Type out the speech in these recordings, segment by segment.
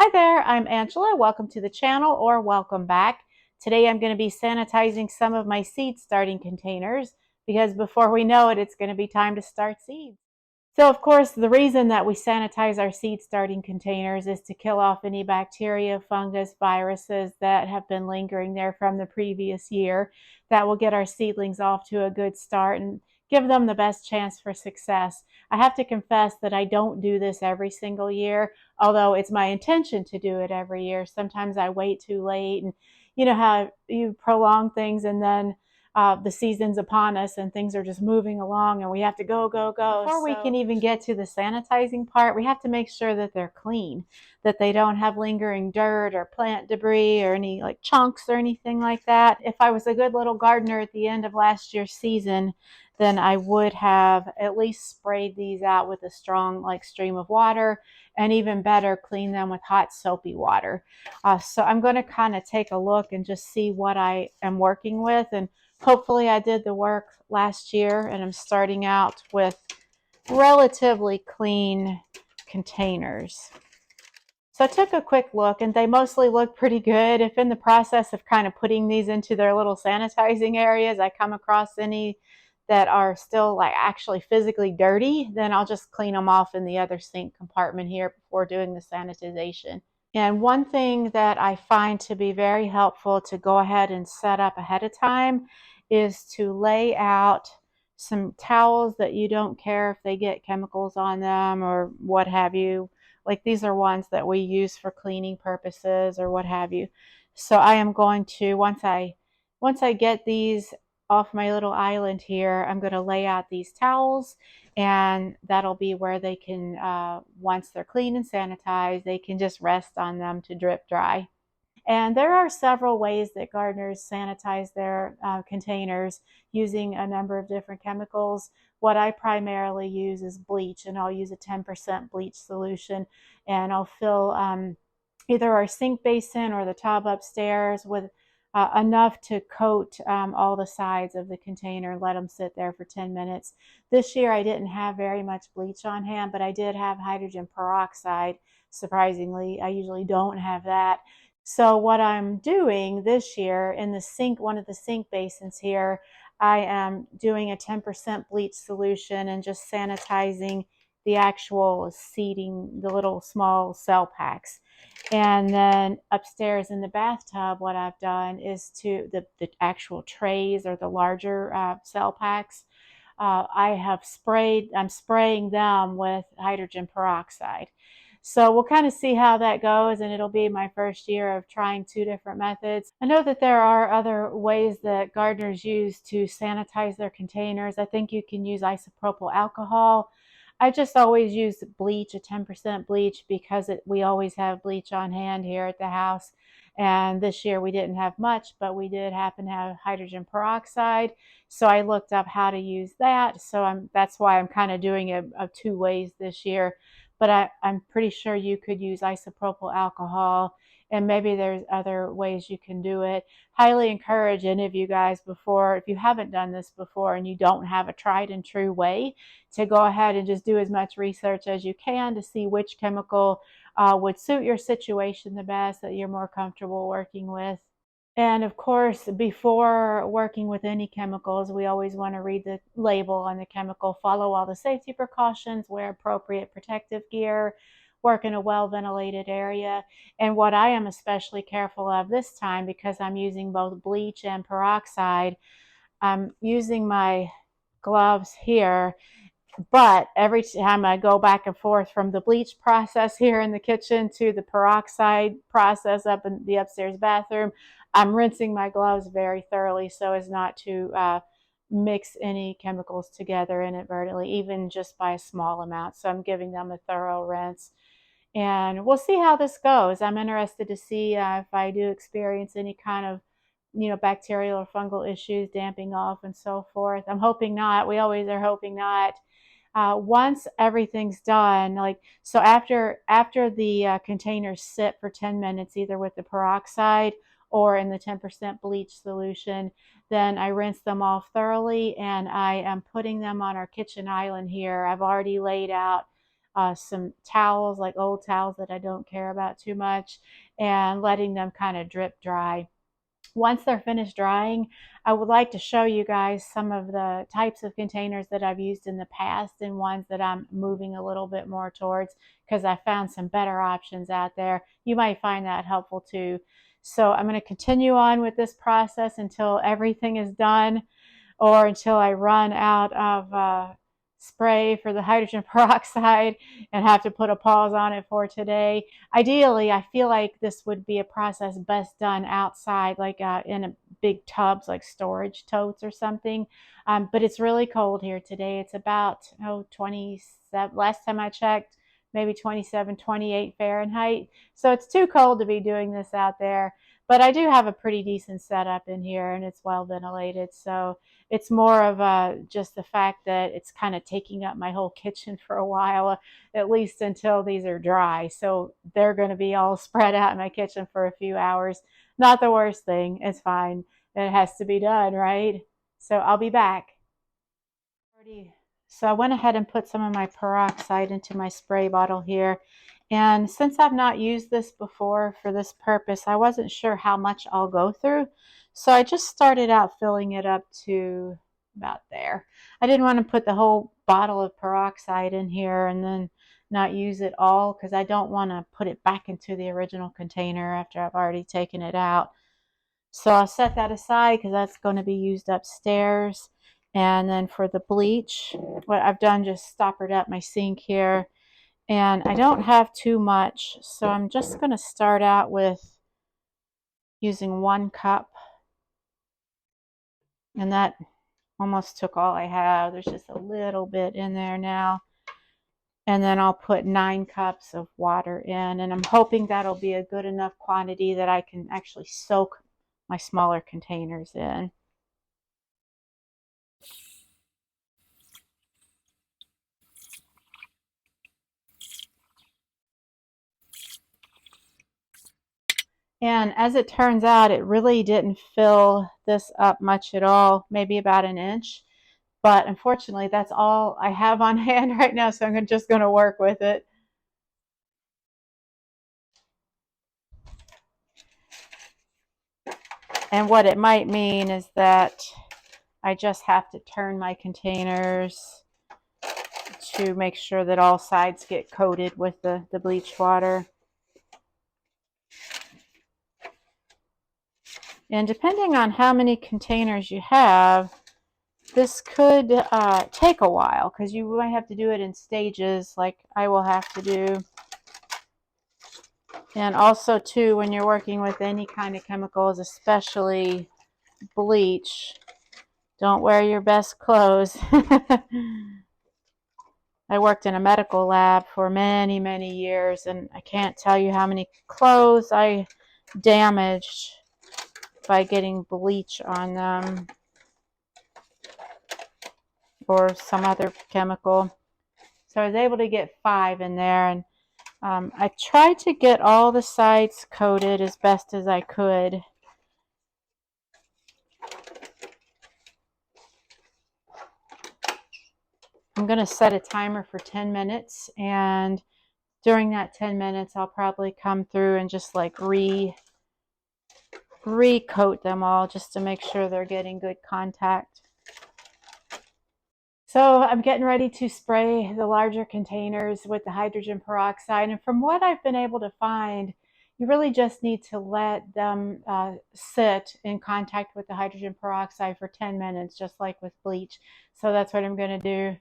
Hi there, I'm Angela. Welcome to the channel or welcome back. Today I'm going to be sanitizing some of my seed starting containers because before we know it, it's going to be time to start seeds. So of course, the reason that we sanitize our seed starting containers is to kill off any bacteria, fungus, viruses that have been lingering there from the previous year. That will get our seedlings off to a good start and give them the best chance for success. I have to confess that I don't do this every single year, although it's my intention to do it every year. Sometimes I wait too late, and you know how you prolong things and then the season's upon us and things are just moving along and we have to go, go, go. Before we can even get to the sanitizing part, we have to make sure that they're clean, that they don't have lingering dirt or plant debris or any like chunks or anything like that. If I was a good little gardener at the end of last year's season, then I would have at least sprayed these out with a strong stream of water, and even better, clean them with hot soapy water. So I'm going to kind of take a look and just see what I am working with, and hopefully I did the work last year and I'm starting out with relatively clean containers. So I took a quick look and they mostly look pretty good. If in the process of kind of putting these into their little sanitizing areas, I come across any that are still like actually physically dirty, then I'll just clean them off in the other sink compartment here before doing the sanitization. And one thing that I find to be very helpful to go ahead and set up ahead of time is to lay out some towels that you don't care if they get chemicals on them or what have you. Like these are ones that we use for cleaning purposes or what have you. So I am going to, once I get these off my little island here, I'm going to lay out these towels, and that'll be where they can, once they're clean and sanitized, they can just rest on them to drip dry. And there are several ways that gardeners sanitize their containers using a number of different chemicals. What I primarily use is bleach, and I'll use a 10% bleach solution, and I'll fill either our sink basin or the tub upstairs with enough to coat all the sides of the container and let them sit there for 10 minutes. This year I didn't have very much bleach on hand, but I did have hydrogen peroxide. Surprisingly, I usually don't have that. So what I'm doing this year in the sink, one of the sink basins here, I am doing a 10% bleach solution and just sanitizing the actual seating, the little small cell packs. And then upstairs in the bathtub, what I've done is to the actual trays or the larger cell packs, I'm spraying them with hydrogen peroxide. So we'll kind of see how that goes, and it'll be my first year of trying two different methods. I know that there are other ways that gardeners use to sanitize their containers. I think you can use isopropyl alcohol. I just always use bleach, a 10% bleach, because we always have bleach on hand here at the house. And this year we didn't have much, but we did happen to have hydrogen peroxide. So I looked up how to use that. So that's why I'm kind of doing it of two ways this year. But I'm pretty sure you could use isopropyl alcohol, and maybe there's other ways you can do it. Highly encourage any of you guys, before, if you haven't done this before and you don't have a tried and true way, to go ahead and just do as much research as you can to see which chemical would suit your situation the best, that you're more comfortable working with. And of course, before working with any chemicals, we always want to read the label on the chemical, follow all the safety precautions, wear appropriate protective gear, work in a well-ventilated area. And what I am especially careful of this time, because I'm using both bleach and peroxide, I'm using my gloves here, but every time I go back and forth from the bleach process here in the kitchen to the peroxide process up in the upstairs bathroom, I'm rinsing my gloves very thoroughly so as not to mix any chemicals together inadvertently, even just by a small amount. So I'm giving them a thorough rinse. And we'll see how this goes. I'm interested to see if I do experience any kind of bacterial or fungal issues, damping off and so forth. I'm hoping not. We always are hoping not. Once everything's done, so after the containers sit for 10 minutes, either with the peroxide or in the 10% bleach solution, then I rinse them off thoroughly, and I am putting them on our kitchen island here. I've already laid out some towels, like old towels that I don't care about too much, and letting them kind of drip dry. Once they're finished drying, I would like to show you guys some of the types of containers that I've used in the past and ones that I'm moving a little bit more towards, because I found some better options out there. You might find that helpful too. So I'm going to continue on with this process until everything is done, or until I run out of spray for the hydrogen peroxide and have to put a pause on it for today. Ideally, I feel like this would be a process best done outside, like in a big tubs, like storage totes or something. But it's really cold here today. It's about 27, last time I checked, maybe 27, 28 Fahrenheit. So it's too cold to be doing this out there. But I do have a pretty decent setup in here, and it's well ventilated. So it's more of just the fact that it's kind of taking up my whole kitchen for a while, at least until these are dry. So they're going to be all spread out in my kitchen for a few hours. Not the worst thing. It's fine. It has to be done, right? So I'll be back. So I went ahead and put some of my peroxide into my spray bottle here. And since I've not used this before for this purpose, I wasn't sure how much I'll go through. So I just started out filling it up to about there. I didn't want to put the whole bottle of peroxide in here and then not use it all, because I don't want to put it back into the original container after I've already taken it out. So I'll set that aside because that's going to be used upstairs. And then for the bleach, what I've done, just stoppered up my sink here. And I don't have too much, so I'm just going to start out with using 1 cup. And that almost took all I have. There's just a little bit in there now. And then I'll put 9 cups of water in. And I'm hoping that'll be a good enough quantity that I can actually soak my smaller containers in. And as it turns out, it really didn't fill this up much at all, maybe about an inch. But unfortunately, that's all I have on hand right now, so I'm just going to work with it. And what it might mean is that I just have to turn my containers to make sure that all sides get coated with the bleach water. And depending on how many containers you have, this could take a while, because you might have to do it in stages like I will have to do. And also too, when you're working with any kind of chemicals, especially bleach, don't wear your best clothes. I worked in a medical lab for many, many years, and I can't tell you how many clothes I damaged by getting bleach on them or some other chemical. So I was able to get 5 in there, and I tried to get all the sides coated as best as I could. I'm going to set a timer for 10 minutes, and during that 10 minutes I'll probably come through and just like re-coat them all, just to make sure they're getting good contact. So I'm getting ready to spray the larger containers with the hydrogen peroxide, and from what I've been able to find, you really just need to let them sit in contact with the hydrogen peroxide for 10 minutes, just like with bleach. So that's what I'm going to do.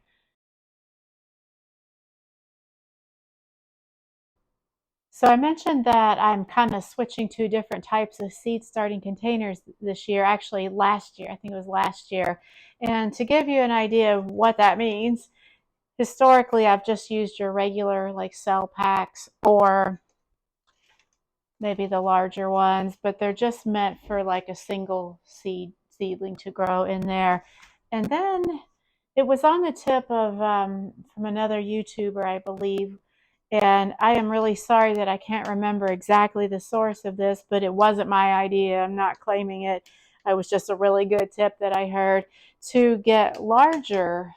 So I mentioned that I'm kind of switching to different types of seed starting containers this year, actually last year, I think it was last year. And to give you an idea of what that means, historically I've just used your regular like cell packs, or maybe the larger ones, but they're just meant for like a single seedling to grow in there. And then it was on the tip of from another YouTuber, I believe, and I am really sorry that I can't remember exactly the source of this, but it wasn't my idea. I'm not claiming it. It was just a really good tip that I heard, to get larger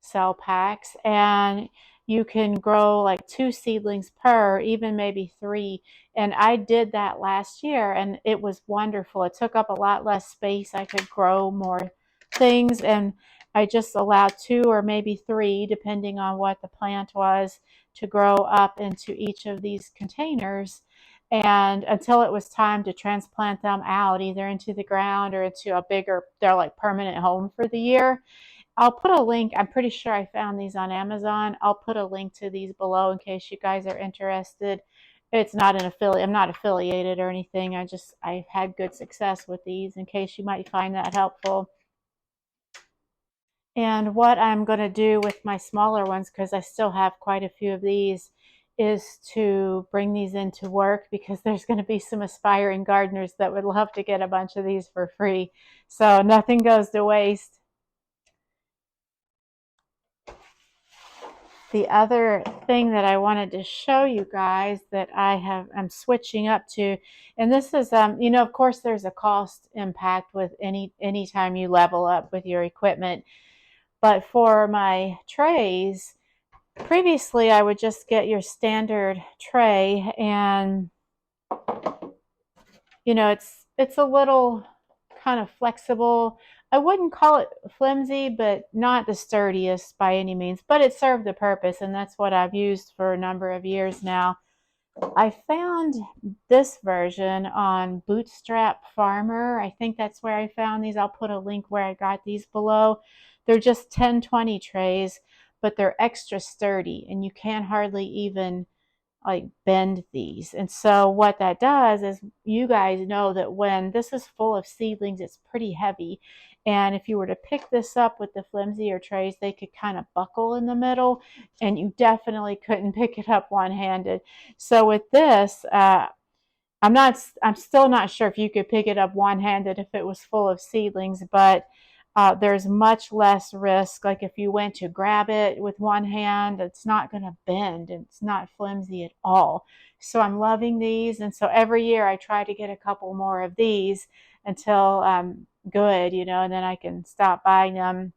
cell packs and you can grow like 2 seedlings per, even maybe 3. And I did that last year and it was wonderful. It took up a lot less space. I could grow more things, and I just allowed 2 or maybe 3, depending on what the plant was, to grow up into each of these containers. And until it was time to transplant them out, either into the ground or into a bigger, they're like permanent home for the year. I'll put a link. I'm pretty sure I found these on Amazon. I'll put a link to these below in case you guys are interested. It's not an affiliate. I'm not affiliated or anything. I've had good success with these in case you might find that helpful. And what I'm going to do with my smaller ones, because I still have quite a few of these, is to bring these into work, because there's going to be some aspiring gardeners that would love to get a bunch of these for free. So nothing goes to waste. The other thing that I wanted to show you guys that I'm switching up to, and this is, of course there's a cost impact with any time you level up with your equipment. But for my trays, previously I would just get your standard tray, and it's a little kind of flexible. I wouldn't call it flimsy, but not the sturdiest by any means, but it served the purpose, and that's what I've used for a number of years now. I found this version on Bootstrap Farmer. I think that's where I found these. I'll put a link where I got these below. They're just 10-20 trays, but they're extra sturdy, and you can't hardly even like bend these. And so what that does is, you guys know that when this is full of seedlings, it's pretty heavy. And if you were to pick this up with the flimsier trays, they could kind of buckle in the middle, and you definitely couldn't pick it up one-handed. So with this, I'm still not sure if you could pick it up one-handed if it was full of seedlings, but there's much less risk. Like if you went to grab it with one hand, it's not going to bend, and it's not flimsy at all. So I'm loving these, and so every year I try to get a couple more of these until I'm good, and then I can stop buying them,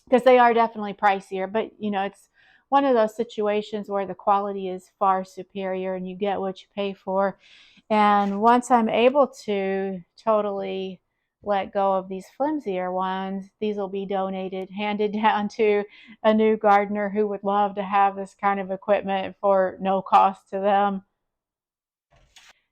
because they are definitely pricier. But it's one of those situations where the quality is far superior and you get what you pay for. And once I'm able to totally let go of these flimsier ones, these will be donated, handed down to a new gardener who would love to have this kind of equipment for no cost to them.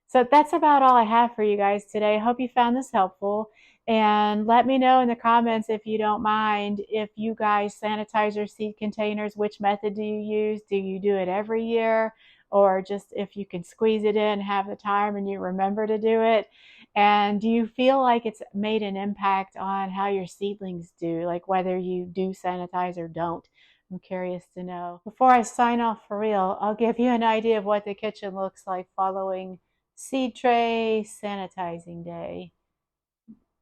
So that's about all I have for you guys today. I hope you found this helpful. And let me know in the comments, if you don't mind, if you guys sanitize your seed containers. Which method do you use? Do you do it every year? Or just if you can squeeze it in, have the time, and you remember to do it? And do you feel like it's made an impact on how your seedlings do, like whether you do sanitize or don't? I'm curious to know. Before I sign off for real, I'll give you an idea of what the kitchen looks like following seed tray sanitizing day.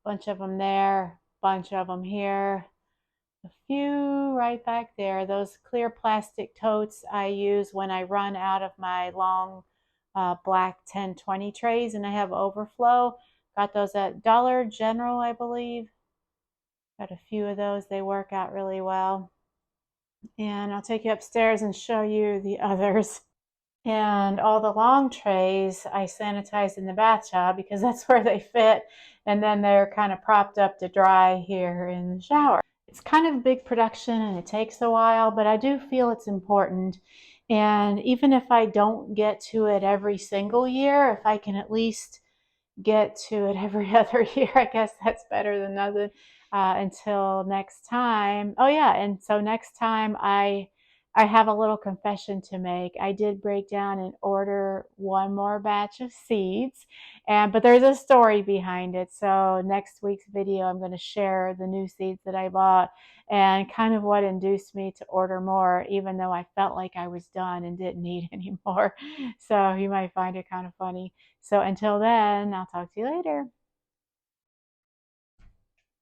Bunch of them there, bunch of them here, a few right back there. Those clear plastic totes I use when I run out of my long black 10-20 trays and I have overflow. Got those at Dollar General, I believe. Got a few of those. They work out really well. And I'll take you upstairs and show you the others. And all the long trays I sanitize in the bathtub, because that's where they fit, and then they're kind of propped up to dry here in the shower. It's kind of a big production and it takes a while, but I do feel it's important. And even if I don't get to it every single year, if I can at least get to it every other year, I guess that's better than nothing. Until next time. Oh yeah, and so next time I have a little confession to make. I did break down and order one more batch of seeds, but there's a story behind it. So next week's video, I'm going to share the new seeds that I bought and kind of what induced me to order more, even though I felt like I was done and didn't need any more. So you might find it kind of funny. So until then, I'll talk to you later.